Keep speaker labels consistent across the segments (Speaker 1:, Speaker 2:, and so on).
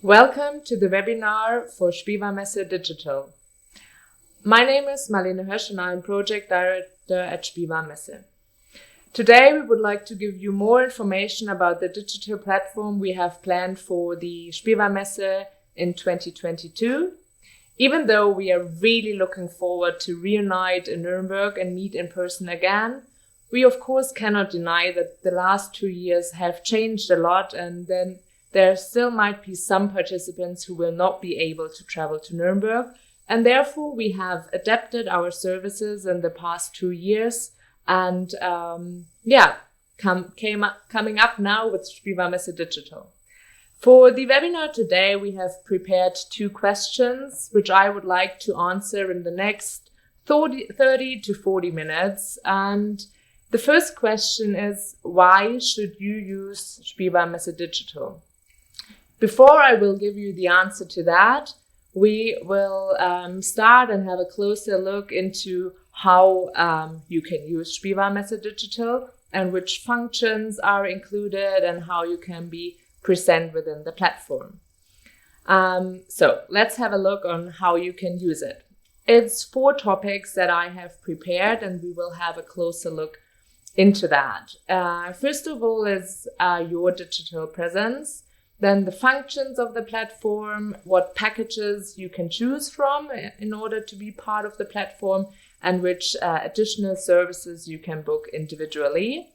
Speaker 1: Welcome to the webinar for Spielwarenmesse Digital. My name is Marlene Hösch and I'm Project Director at Spielwarenmesse. Today we would like to give you more information about the digital platform we have planned for the Spielwarenmesse in 2022. Even though we are really looking forward to reunite in Nuremberg and meet in person again, we of course cannot deny that the last 2 years have changed a lot, and then there still might be some participants who will not be able to travel to Nuremberg, and therefore we have adapted our services in the past 2 years and coming up now with Spielwarenmesse Digital. For the webinar today, we have prepared 2 questions, which I would like to answer in the next 30 to 40 minutes. And the first question is, why should you use Spielwarenmesse Digital? Before I will give you the answer to that, we will start and have a closer look into how you can use Spielwarenmesse Digital and which functions are included and how you can be present within the platform. So let's have a look on how you can use it. It's 4 topics that I have prepared, and we will have a closer look into that. First of all is your digital presence. Then the functions of the platform, what packages you can choose from in order to be part of the platform, and which additional services you can book individually.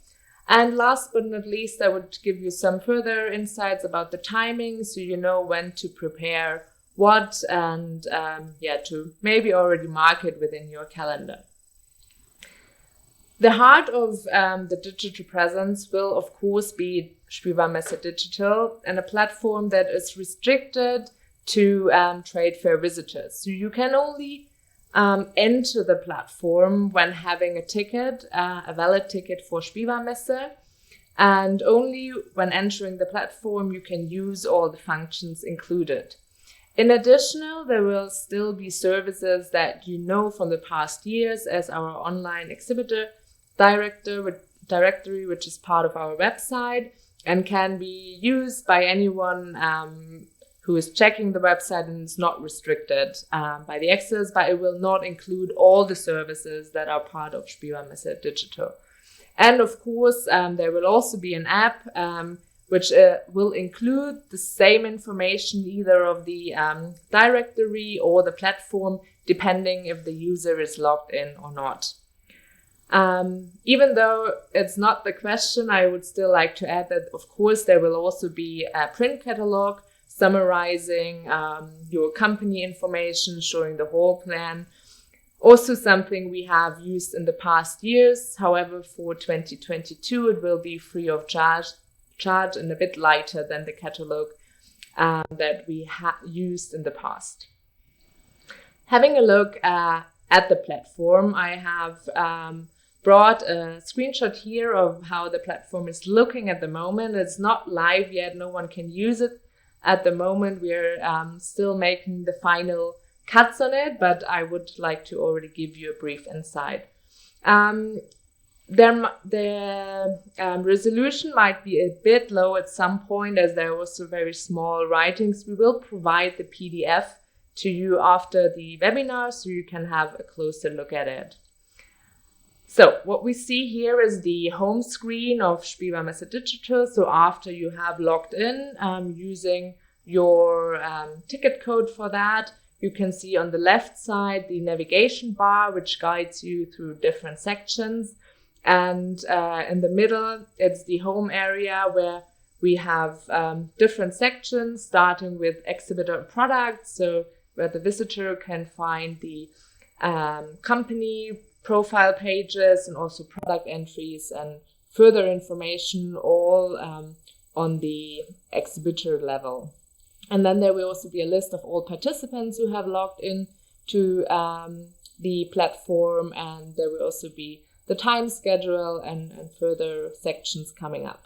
Speaker 1: And last but not least, I would give you some further insights about the timing, so you know when to prepare what and to maybe already mark it within your calendar. The heart of the digital presence will, of course, be Spielwarenmesse Digital, and a platform that is restricted to trade fair visitors. So you can only enter the platform when having a ticket, a valid ticket for Spielwarenmesse, and only when entering the platform you can use all the functions included. In addition, there will still be services that you know from the past years, as our online exhibitor directory, which is part of our website and can be used by anyone who is checking the website, and is not restricted by the access, but it will not include all the services that are part of Spielwarenmesse Digital. And of course, there will also be an app which will include the same information, either of the directory or the platform, depending if the user is logged in or not. Even though it's not the question, I would still like to add that, of course, there will also be a print catalog summarizing your company information, showing the whole plan. Also something we have used in the past years. However, for 2022, it will be free of charge and a bit lighter than the catalog that we used in the past. Having a look at the platform, I have brought a screenshot here of how the platform is looking at the moment. It's not live yet. No one can use it at the moment. We're still making the final cuts on it, but I would like to already give you a brief insight. The resolution might be a bit low at some point, as there are also very small writings. We will provide the PDF to you after the webinar, so you can have a closer look at it. So what we see here is the home screen of Spielwarenmesse Digital. So after you have logged in using your ticket code for that, you can see on the left side the navigation bar, which guides you through different sections. And in the middle, it's the home area where we have different sections, starting with exhibitor products, so where the visitor can find the company profile pages and also product entries and further information, all on the exhibitor level. And then there will also be a list of all participants who have logged in to the platform, and there will also be the time schedule and further sections coming up.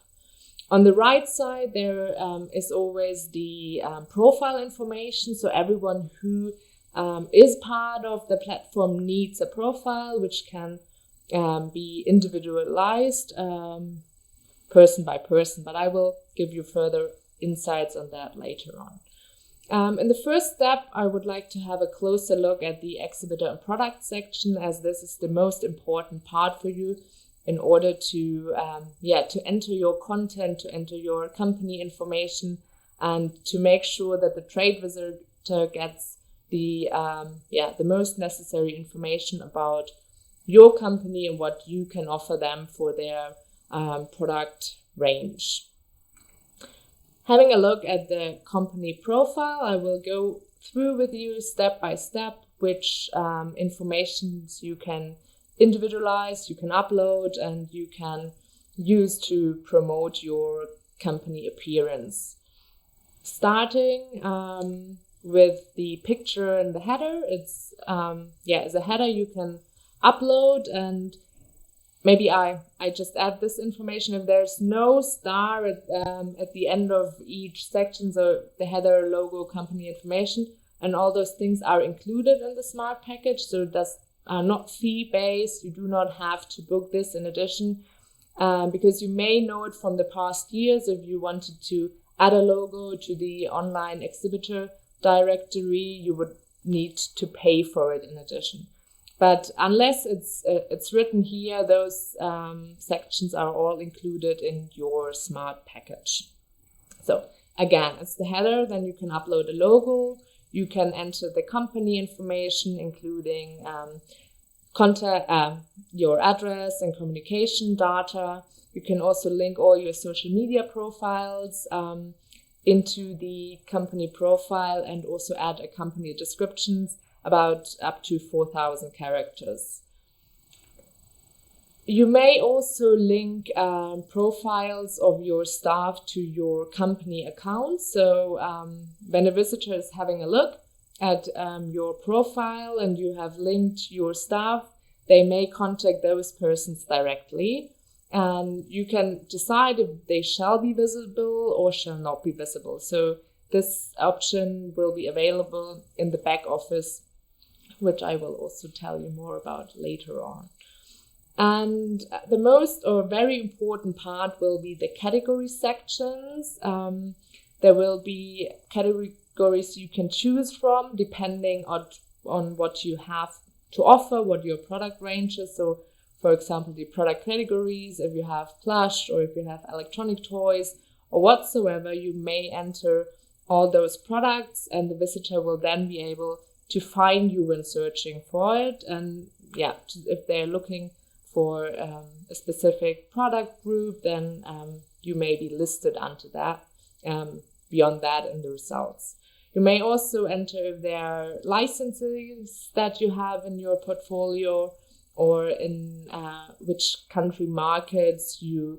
Speaker 1: On the right side, there is always the profile information. So everyone who is part of the platform needs a profile, which can be individualized person by person, but I will give you further insights on that later on. In the first step, I would like to have a closer look at the exhibitor and product section, as this is the most important part for you in order to enter your content, to enter your company information, and to make sure that the trade visitor gets the most necessary information about your company and what you can offer them for their product range. Having a look at the company profile, I will go through with you step by step which information you can individualize, you can upload, and you can use to promote your company appearance. Starting with the picture and the header, it's as a header you can upload, and maybe I just add this information. If there's no star at the end of each section, so the header, logo, company information, and all those things are included in the Smart package, so that's not fee-based. You do not have to book this in addition, because you may know it from the past years. If you wanted to add a logo to the online exhibitor directory, you would need to pay for it in addition. But unless it's written here, those sections are all included in your Smart package. So again, it's the header, then you can upload a logo, you can enter the company information, including contact, your address and communication data. You can also link all your social media profiles into the company profile, and also add a company descriptions about up to 4,000 characters. You may also link profiles of your staff to your company account. So when a visitor is having a look at your profile and you have linked your staff, they may contact those persons directly. And you can decide if they shall be visible or shall not be visible. So this option will be available in the back office, which I will also tell you more about later on. And the most or very important part will be the category sections. There will be categories you can choose from depending on what you have to offer, what your product range is. So for example, the product categories, if you have plush or if you have electronic toys or whatsoever, you may enter all those products, and the visitor will then be able to find you when searching for it. And if they're looking for a specific product group, then you may be listed under that, beyond that in the results. You may also enter if there are licenses that you have in your portfolio, or in which country markets you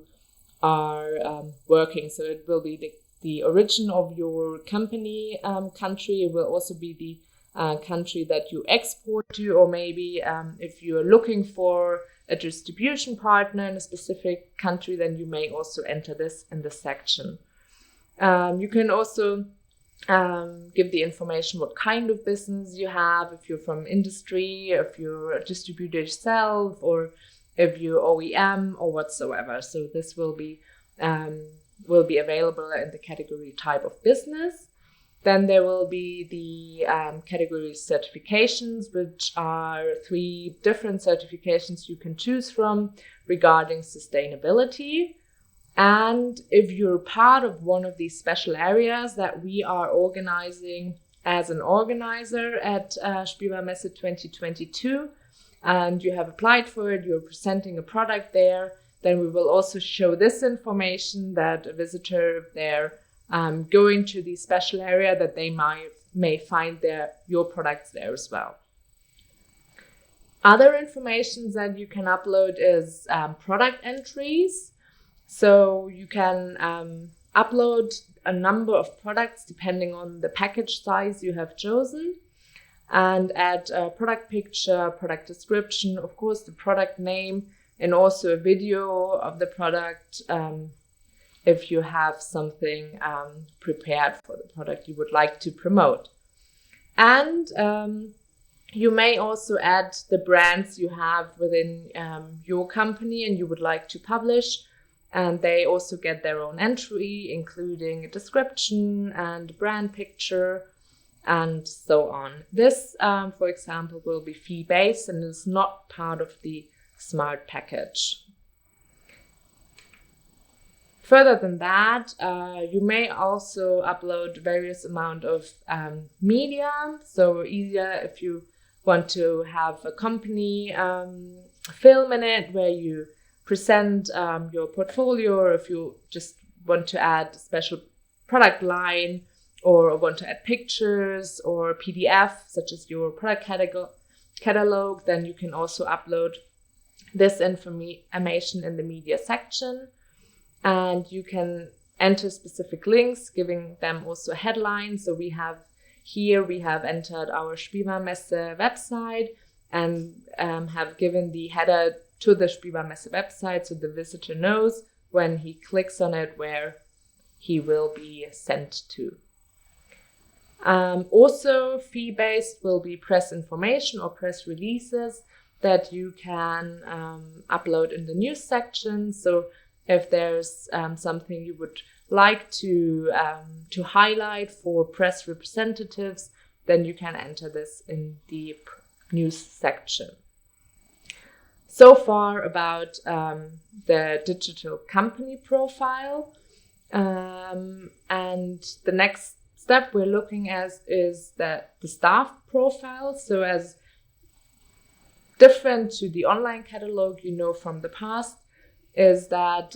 Speaker 1: are working. So it will be the origin of your company country. It will also be the country that you export to, or maybe if you're looking for a distribution partner in a specific country, then you may also enter this in this section. You can also give the information what kind of business you have, if you're from industry, if you're a distributor yourself, or if you're OEM or whatsoever. So this will be available in the category type of business. Then there will be the category certifications, which are 3 different certifications you can choose from regarding sustainability. And if you're part of one of these special areas that we are organizing as an organizer at Spielwarenmesse 2022, and you have applied for it, you're presenting a product there, then we will also show this information that a visitor, if they're going to the special area, that they may find your products there as well. Other information that you can upload is product entries. So you can upload a number of products depending on the package size you have chosen, and add a product picture, product description, of course the product name, and also a video of the product if you have something prepared for the product you would like to promote. And you may also add the brands you have within your company and you would like to publish. And they also get their own entry, including a description and brand picture. and so on. This, for example, will be fee-based and is not part of the Smart package. Further than that, you may also upload various amount of media. So easier if you want to have a company film in it where you present your portfolio, or if you just want to add a special product line, or want to add pictures or PDF, such as your product catalog, then you can also upload this information in the media section. And you can enter specific links, giving them also a headline. So we have entered our Spielwarenmesse website and have given the header to the Spielwarenmesse website, so the visitor knows when he clicks on it where he will be sent to. Also, fee-based will be press information or press releases that you can upload in the news section. So if there's something you would like to highlight for press representatives, then you can enter this in the news section. So far about the digital company profile. And the next step we're looking at is the staff profile. So as different to the online catalog you know from the past, is that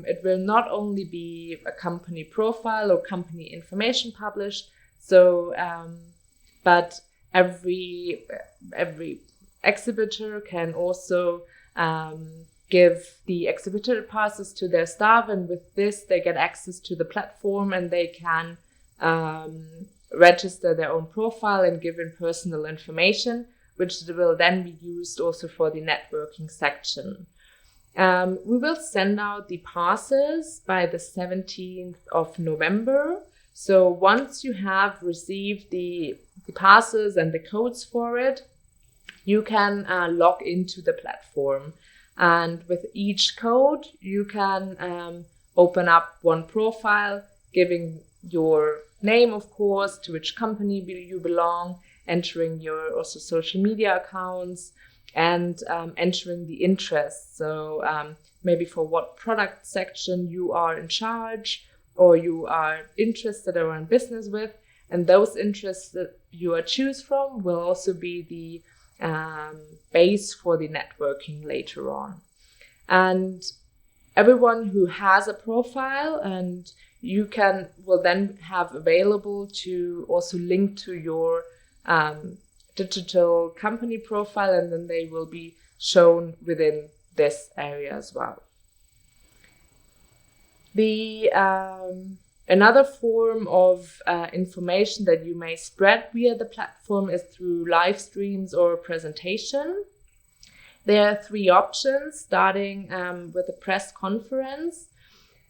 Speaker 1: it will not only be a company profile or company information published, so but every exhibitor can also give the exhibitor passes to their staff, and with this they get access to the platform and they can register their own profile and give in personal information, which will then be used also for the networking section. We will send out the passes by the 17th of November. So once you have received the passes and the codes for it, you can log into the platform. And with each code, you can open up one profile, giving your name, of course, to which company you belong, entering your also social media accounts, and entering the interests. So maybe for what product section you are in charge or you are interested or in business with. And those interests that you are choose from will also be the base for the networking later on. And everyone who has a profile and you will then have available to also link to your digital company profile, and then they will be shown within this area as well. Another form of information that you may spread via the platform is through live streams or presentation. There are three options, starting with a press conference.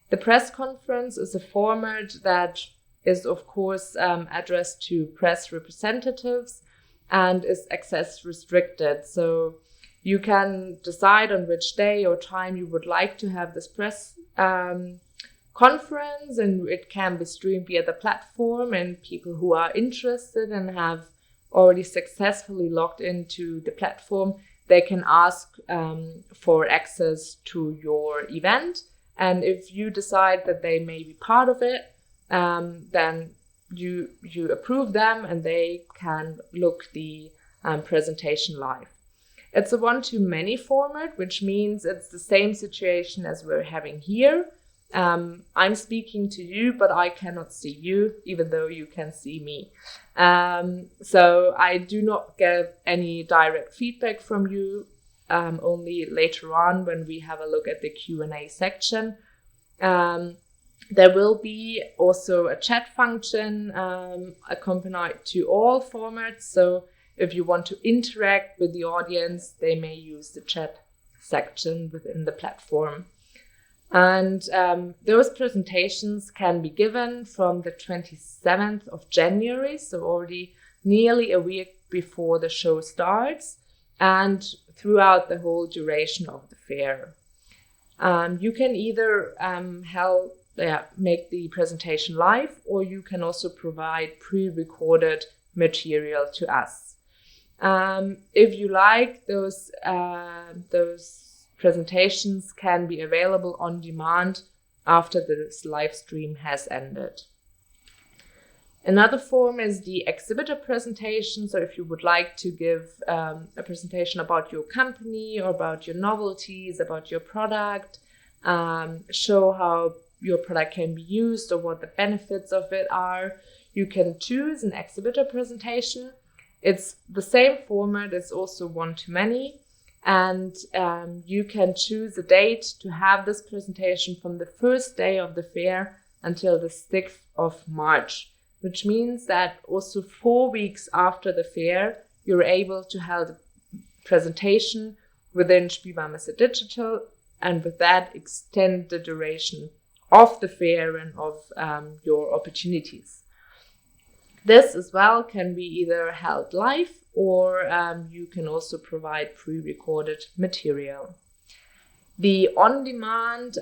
Speaker 1: The press conference is a format that is, of course, addressed to press representatives and is access restricted. So you can decide on which day or time you would like to have this press conference, and it can be streamed via the platform, and people who are interested and have already successfully logged into the platform, they can ask for access to your event. And if you decide that they may be part of it, then you approve them and they can look the presentation live. It's a one-to-many format, which means it's the same situation as we're having here. I'm speaking to you, but I cannot see you, even though you can see me. So I do not get any direct feedback from you, only later on when we have a look at the Q&A section. There will be also a chat function accompanied to all formats. So if you want to interact with the audience, they may use the chat section within the platform. And those presentations can be given from the 27th of January, so already nearly a week before the show starts, and throughout the whole duration of the fair. You can either make the presentation live, or you can also provide pre-recorded material to us. If you like, those presentations can be available on demand after this live stream has ended. Another form is the exhibitor presentation. So if you would like to give a presentation about your company or about your novelties, about your product, show how your product can be used or what the benefits of it are, you can choose an exhibitor presentation. It's the same format, it's also one-to-many, and you can choose a date to have this presentation from the first day of the fair until the 6th of March, which means that also 4 weeks after the fair, you're able to have a presentation within Spielwarenmesse Digital, and with that extend the duration of the fair and of your opportunities. This as well can be either held live or you can also provide pre-recorded material. The on-demand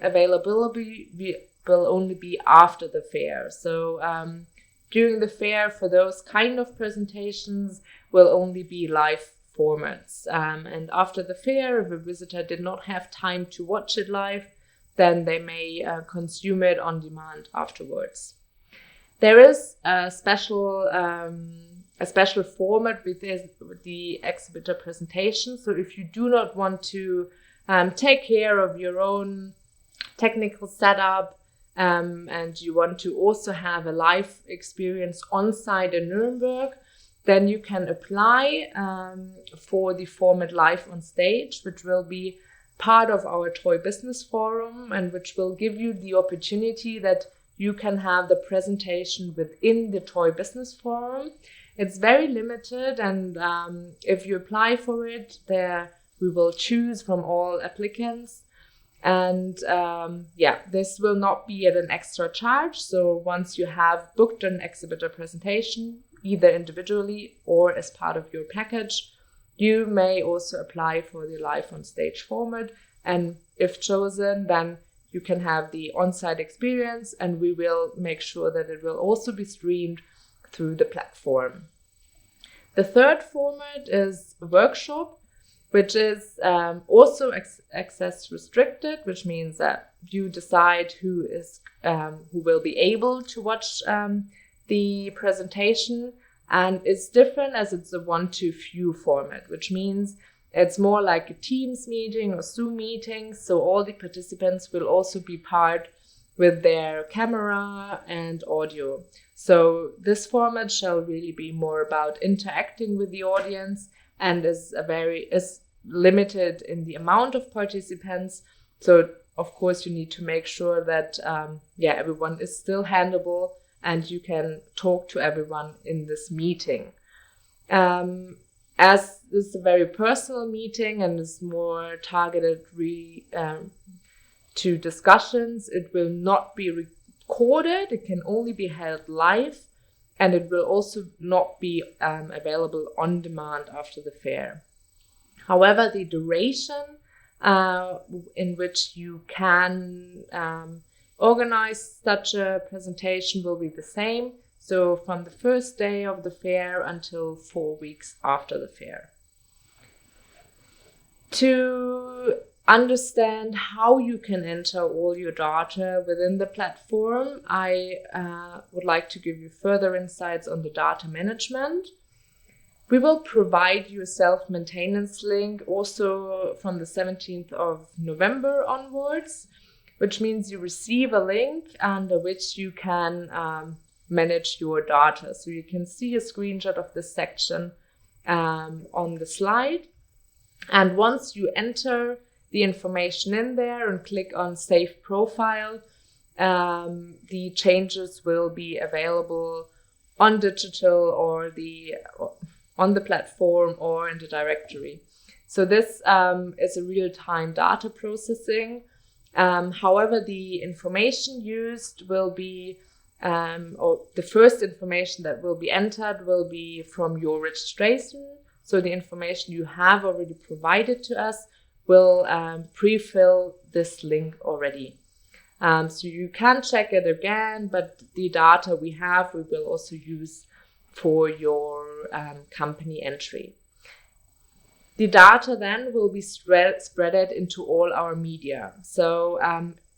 Speaker 1: availability will only be after the fair. So during the fair, for those kind of presentations, will only be live formats. And after the fair, if a visitor did not have time to watch it live, then they may consume it on demand afterwards. There is a special format with the exhibitor presentation. So if you do not want to take care of your own technical setup and you want to also have a live experience on site in Nuremberg, then you can apply for the format Live on Stage, which will be part of our Toy Business Forum and which will give you the opportunity that you can have the presentation within the Toy Business Forum. It's very limited, and if you apply for it, there we will choose from all applicants. And this will not be at an extra charge. So once you have booked an exhibitor presentation, either individually or as part of your package, you may also apply for the Live on Stage format. And if chosen, then you can have the on-site experience, and we will make sure that it will also be streamed through the platform. The third format is a workshop, which is also access restricted, which means that you decide who will be able to watch the presentation, and it's different as it's a one-to-few format, which means it's more like a Teams meeting or Zoom meeting. So all the participants will also be part with their camera and audio. So this format shall really be more about interacting with the audience and is limited in the amount of participants. So of course you need to make sure that everyone is still handleable and you can talk to everyone in this meeting. As this is a very personal meeting and is more targeted to discussions, it will not be recorded. It can only be held live, and it will also not be available on demand after the fair. However, the duration in which you can organize such a presentation will be the same. So from the first day of the fair until 4 weeks after the fair. To understand how you can enter all your data within the platform, I would like to give you further insights on the data management. We will provide you a self-maintenance link also from the 17th of November onwards, which means you receive a link under which you can manage your data. So you can see a screenshot of this section on the slide. And once you enter the information in there and click on Save Profile, the changes will be available on digital or on the platform or in the directory. So this is a real-time data processing. However, the information used will be or the first information that will be entered will be from your registration. So the information you have already provided to us will pre-fill this link already. So you can check it again, but the data we have, we will also use for your company entry. The data then will be spreaded into all our media. So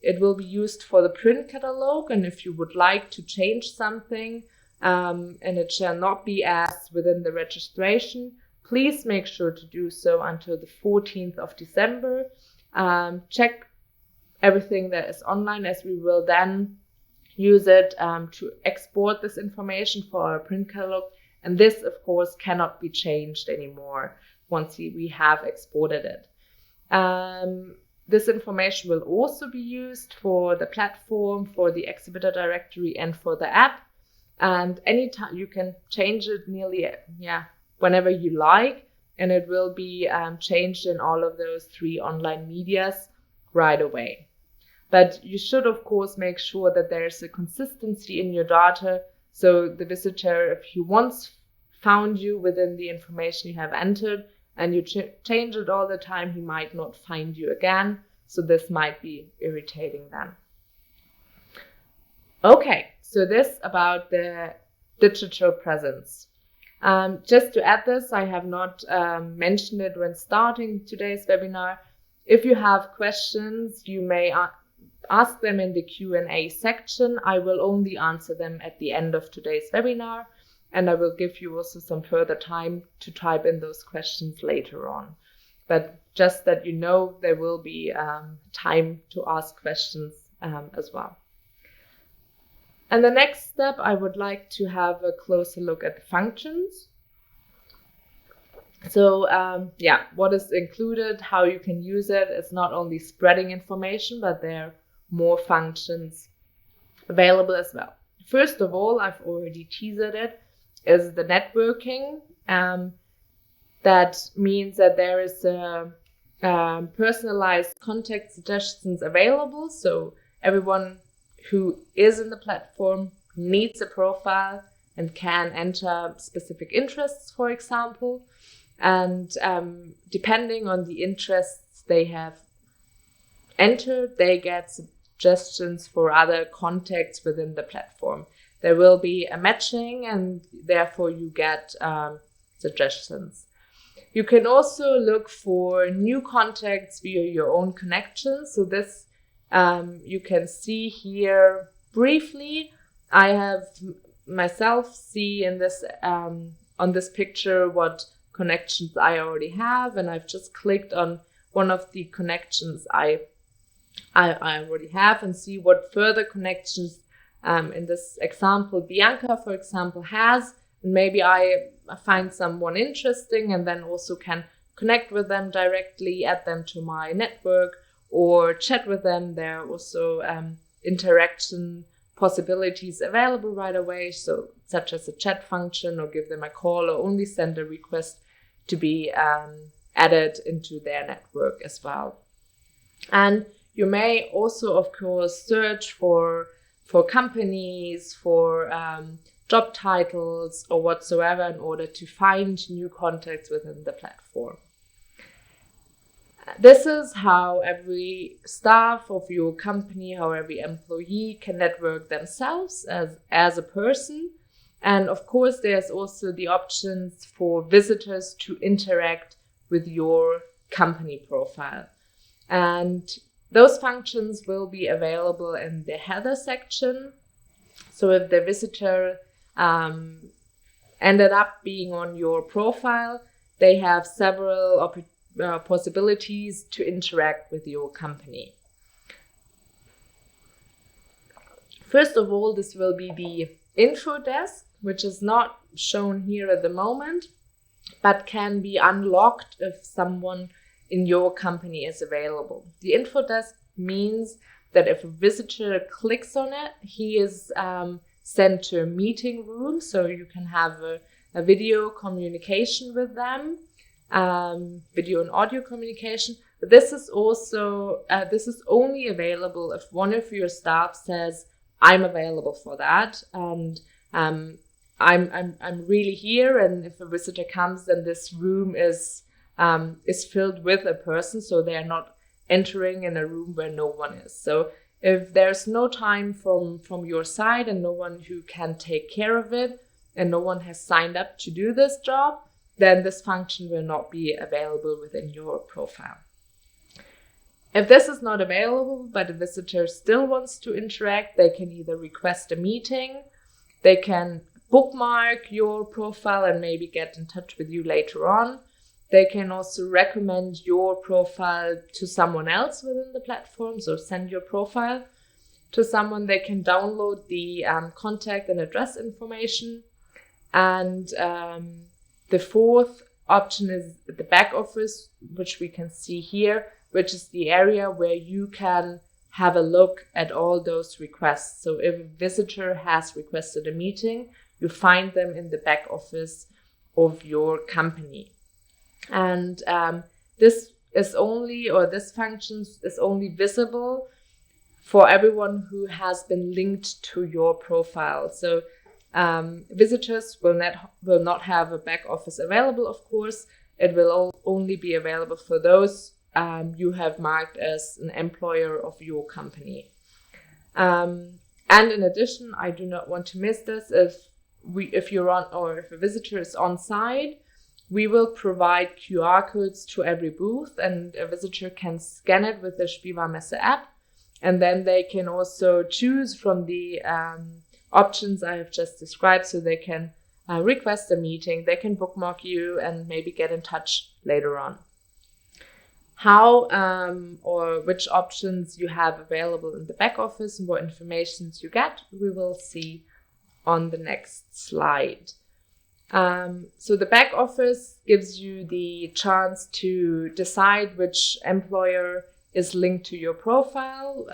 Speaker 1: it will be used for the print catalog, and if you would like to change something and it shall not be asked within the registration, please make sure to do so until the 14th of December. Check everything that is online, as we will then use it to export this information for our print catalog. And this, of course, cannot be changed anymore once we have exported it. This information will also be used for the platform, for the exhibitor directory, and for the app. And anytime you can change it nearly whenever you like, and it will be changed in all of those 3 online medias right away. But you should, of course, make sure that there's a consistency in your data. So the visitor, if he once found you within the information you have entered and you change it all the time, he might not find you again. So this might be irritating then. Okay, so this about the digital presence. Just to add this, I have not mentioned it when starting today's webinar. If you have questions, you may ask them in the Q&A section. I will only answer them at the end of today's webinar, and I will give you also some further time to type in those questions later on. But just that you know, there will be time to ask questions as well. And the next step, I would like to have a closer look at the functions. So what is included, how you can use it. It's not only spreading information, but there are more functions available as well. First of all, I've already teased it, is the networking. That means that there is personalized contact suggestions available. So everyone who is in the platform needs a profile and can enter specific interests, for example. And depending on the interests they have entered, they get suggestions for other contacts within the platform. There will be a matching, and therefore you get suggestions. You can also look for new contacts via your own connections. So this you can see here briefly. I have myself see in this on this picture what connections I already have, and I've just clicked on one of the connections I already have and see what further connections in this example Bianca, for example, has. And maybe I find someone interesting and then also can connect with them directly, add them to my network, or chat with them. There are also interaction possibilities available right away, so such as a chat function, or give them a call, or only send a request to be added into their network as well. And you may also, of course, search for companies, for job titles or whatsoever in order to find new contacts within the platform. This is how every staff of your company, how every employee can network themselves as a person. And of course, there's also the options for visitors to interact with your company profile. And those functions will be available in the header section. So if the visitor ended up being on your profile, they have several possibilities to interact with your company. First of all, this will be the info desk, which is not shown here at the moment, but can be unlocked if someone in your company is available. The info desk means that if a visitor clicks on it, he is sent to a meeting room, so you can have a video communication with them, video and audio communication. But this is also this is only available if one of your staff says, "I'm available for that," and I'm really here. And if a visitor comes, then this room is filled with a person, so they are not entering in a room where no one is. So if there's no time from your side and no one who can take care of it, and no one has signed up to do this job, then this function will not be available within your profile. If this is not available, but a visitor still wants to interact, they can either request a meeting, they can bookmark your profile and maybe get in touch with you later on. They can also recommend your profile to someone else within the platform, so send your profile to someone. They can download the contact and address information. And the fourth option is the back office, which we can see here, which is the area where you can have a look at all those requests. So if a visitor has requested a meeting, you find them in the back office of your company. And this function is only visible for everyone who has been linked to your profile. So visitors will not have a back office available, of course. It will only be available for those you have marked as an employer of your company. And in addition, I do not want to miss this. If you're on, or if a visitor is on site, we will provide QR codes to every booth, and a visitor can scan it with the Spielwarenmesse app. And then they can also choose from the options I have just described. So they can request a meeting, they can bookmark you, and maybe get in touch later on. How or which options you have available in the back office and what information you get, we will see on the next slide. So the back office gives you the chance to decide which employer is linked to your profile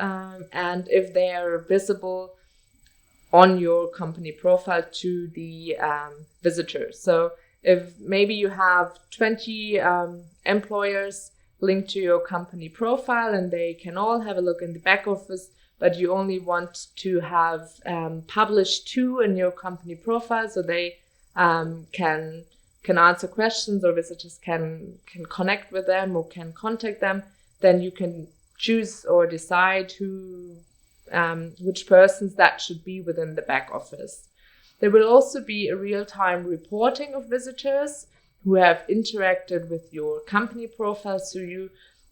Speaker 1: and if they are visible on your company profile to the visitors. So if maybe you have 20 employers linked to your company profile and they can all have a look in the back office, but you only want to have published 2 in your company profile, so they can answer questions, or visitors can connect with them or can contact them, then you can choose or decide which persons that should be within the back office. There will also be a real-time reporting of visitors who have interacted with your company profile, so you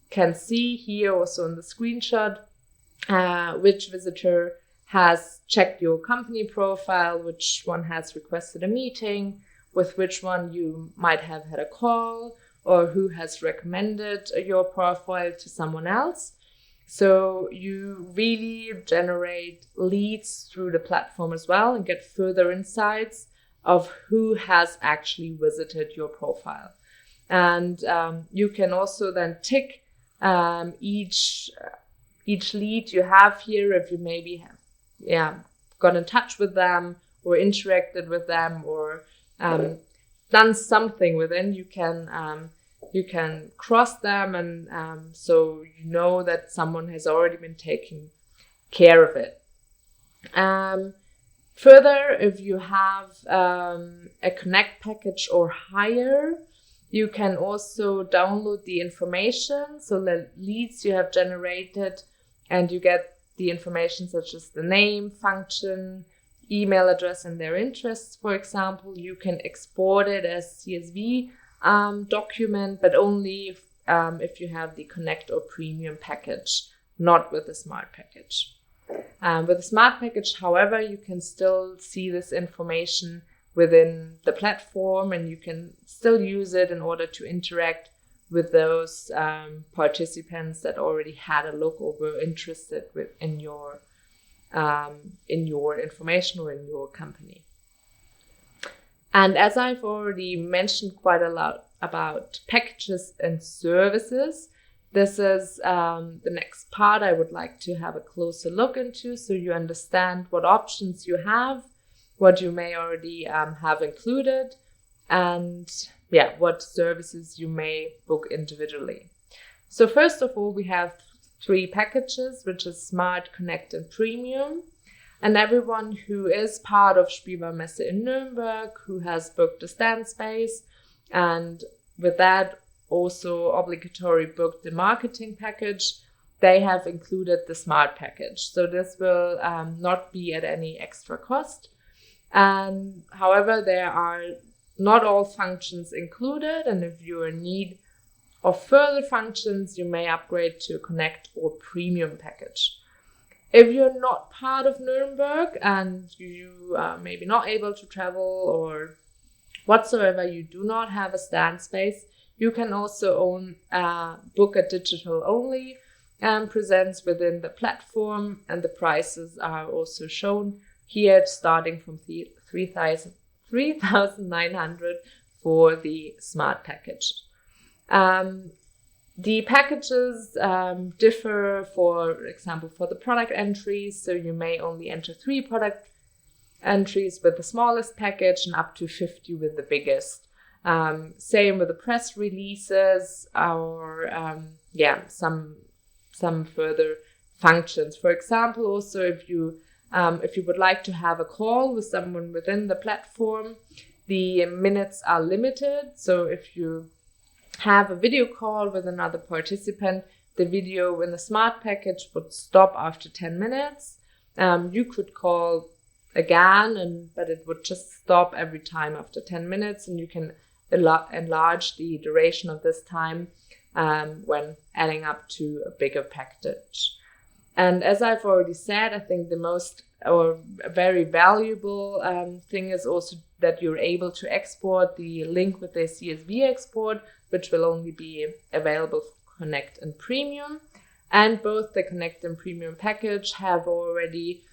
Speaker 1: can see here also in the screenshot which visitor has checked your company profile, which one has requested a meeting, with which one you might have had a call, or who has recommended your profile to someone else. So you really generate leads through the platform as well and get further insights of who has actually visited your profile. And you can also then tick each lead you have here. If you maybe have got in touch with them or interacted with them or done something with them, you can cross them, and so you know that someone has already been taking care of it. Further, if you have a Connect package or higher, you can also download the information, so the leads you have generated, and you get the information such as the name, function, email address, and their interests, for example. You can export it as CSV document, but only if you have the Connect or Premium package, not with the Smart package. With the Smart package, however, you can still see this information within the platform, and you can still use it in order to interact with those participants that already had a look or were interested in your information or in your company. And as I've already mentioned quite a lot about packages and services, this is the next part I would like to have a closer look into, so you understand what options you have, what you may already have included, and what services you may book individually. So first of all, we have 3 packages, which is Smart, Connect, and Premium. And everyone who is part of Spielwarenmesse in Nuremberg, who has booked a stand space, and with that also obligatory booked the marketing package, they have included the Smart package. So this will not be at any extra cost. And however, there are not all functions included, and if you're in need of further functions, you may upgrade to a Connect or Premium package. If you're not part of Nuremberg and you are maybe not able to travel or whatsoever, you do not have a stand space, you can also book a digital only presence within the platform, and the prices are also shown here, starting from 3,900 for the smart package. The packages differ, for example, for the product entries. So you may only enter 3 product entries with the smallest package and up to 50 with the biggest. Same with the press releases or some further functions. For example, also if you would like to have a call with someone within the platform, the minutes are limited. So if you have a video call with another participant, the video in the smart package would stop after 10 minutes. You could call again, but it would just stop every time after 10 minutes, and you can enlarge the duration of this time when adding up to a bigger package. And as I've already said, I think the most or very valuable thing is also that you're able to export the link with the CSV export, which will only be available for Connect and Premium. And both the Connect and Premium package have already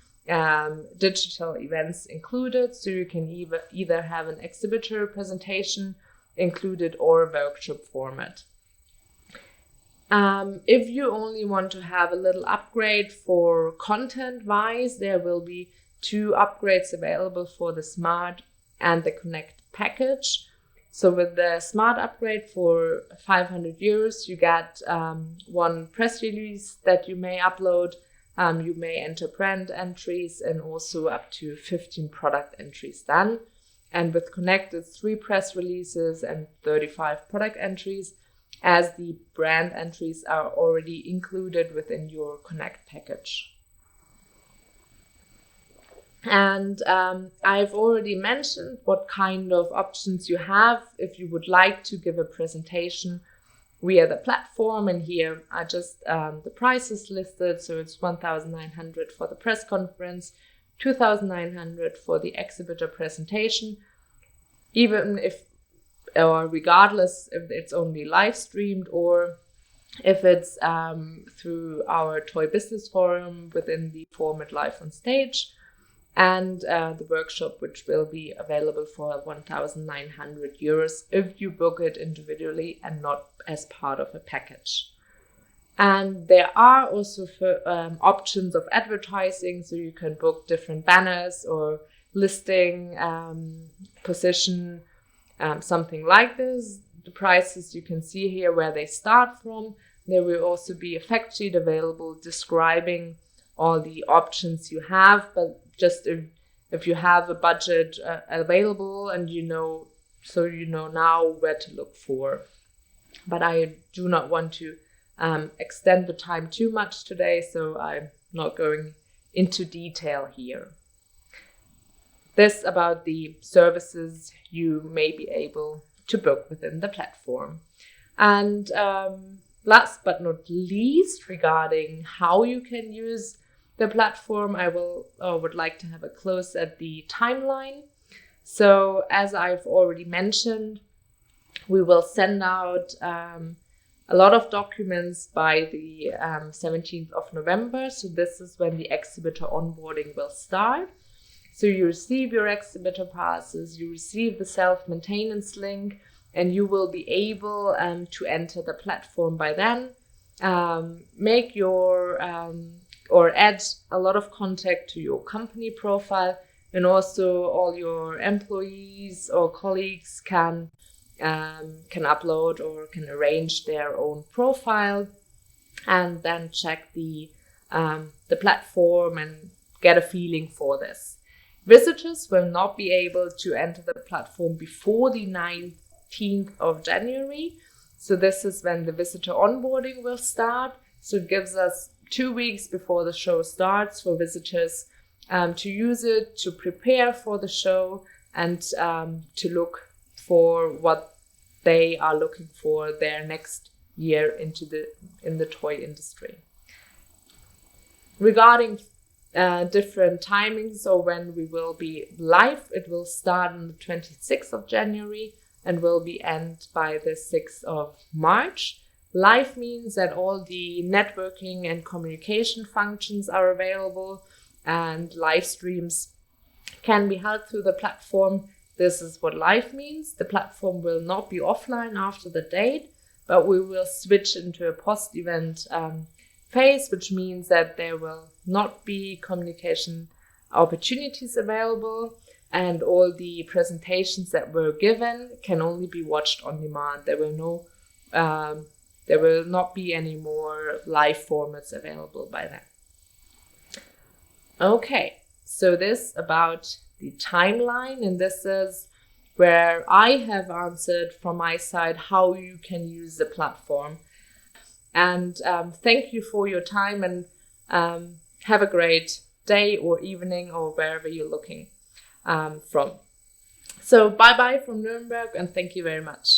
Speaker 1: digital events included, so you can either have an exhibitor presentation included or a workshop format. If you only want to have a little upgrade for content-wise, there will be 2 upgrades available for the Smart and the Connect package. So with the Smart upgrade for 500 euros, you get 1 press release that you may upload. You may enter brand entries and also up to 15 product entries done. And with Connect, it's 3 press releases and 35 product entries, as the brand entries are already included within your Connect package. And I've already mentioned what kind of options you have if you would like to give a presentation via the platform. And here are just the prices listed. So it's 1,900 for the press conference, 2,900 for the exhibitor presentation, even if or regardless if it's only live streamed or if it's through our Toy Business Forum within the format Live on Stage, and the workshop, which will be available for 1,900 euros if you book it individually and not as part of a package. And there are also options of advertising, so you can book different banners or listing, position, something like this. The prices you can see here where they start from. There will also be a fact sheet available describing all the options you have, but just if you have a budget available and you know now where to look for. But I do not want to extend the time too much today, so I'm not going into detail here. This about the services you may be able to book within the platform. And last but not least, regarding how you can use the platform, I would like to have a close at the timeline. So as I've already mentioned, we will send out a lot of documents by the 17th of November. So this is when the exhibitor onboarding will start. So you receive your exhibitor passes, you receive the self-maintenance link, and you will be able to enter the platform by then, make your or add a lot of contact to your company profile, and also all your employees or colleagues can upload or can arrange their own profile, and then check the platform and get a feeling for this. Visitors will not be able to enter the platform before the 19th of January. So this is when the visitor onboarding will start. So it gives us 2 weeks before the show starts for visitors to use it, to prepare for the show, and to look for what they are looking for their next year in the toy industry. Regarding different timings or when we will be live, it will start on the 26th of January and will be end by the 6th of March. Live means that all the networking and communication functions are available, and live streams can be held through the platform. This is what live means. The platform will not be offline after the date, but we will switch into a post-event phase, which means that there will not be communication opportunities available, and all the presentations that were given can only be watched on demand. There will not be any more live formats available by then. Okay, so this about the timeline, and this is where I have answered from my side how you can use the platform. And thank you for your time, and have a great day or evening or wherever you're looking from. So bye-bye from Nuremberg, and thank you very much.